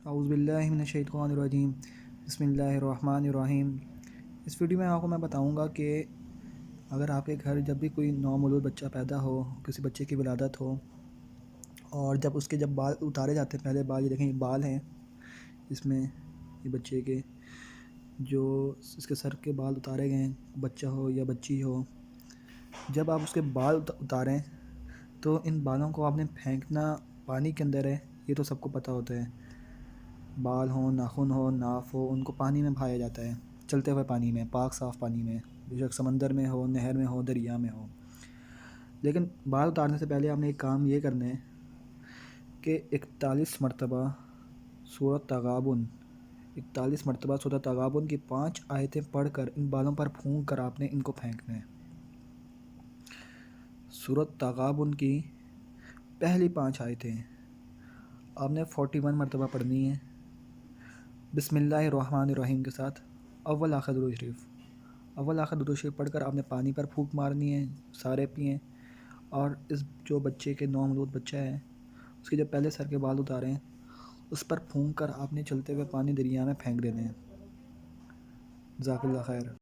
اعوذ باللہ من الشیطان الرجیم بسم اللہ الرحمن الرحیم۔ اس ویڈیو میں آپ کو میں بتاؤں گا کہ اگر آپ کے گھر جب بھی کوئی نومولود بچہ پیدا ہو، کسی بچے کی ولادت ہو، اور جب اس کے بال اتارے جاتے ہیں، پہلے بال، یہ دیکھیں یہ بال ہیں اس میں، یہ بچے کے جو اس کے سر کے بال اتارے گئے ہیں، بچہ ہو یا بچی ہو، جب آپ اس کے بال اتاریں تو ان بالوں کو آپ نے پھینکنا پانی کے اندر ہے، یہ تو سب کو پتہ ہوتا ہے۔ بال ہوں، ناخن ہو، ناف ہو، ان کو پانی میں بہایا جاتا ہے، چلتے ہوئے پانی میں، پاک صاف پانی میں، بے شک سمندر میں ہو، نہر میں ہو، دریا میں ہو۔ لیکن بال اتارنے سے پہلے آپ نے ایک کام یہ کرنا ہے کہ 41 مرتبہ سورۃ تغابن، 41 مرتبہ سورۃ تغابن کی 5 آیتیں پڑھ کر ان بالوں پر پھونک کر آپ نے ان کو پھینکنا ہے۔ سورۃ تغابن کی پہلی 5 آیتیں آپ نے 41 مرتبہ پڑھنی ہیں، بسم اللہ الرحمن الرحیم کے ساتھ، اول آخر درود شریف، اول آخر درود شریف پڑھ کر آپ نے پانی پر پھونک مارنی ہے، سارے پئیں، اور اس جو بچے کے نومولود بچہ ہے اس کے جب پہلے سر کے بال اتاریں اس پر پھونک کر آپ نے چلتے ہوئے پانی دریا میں پھینک دینے ہیں۔ جزاک اللہ خیر۔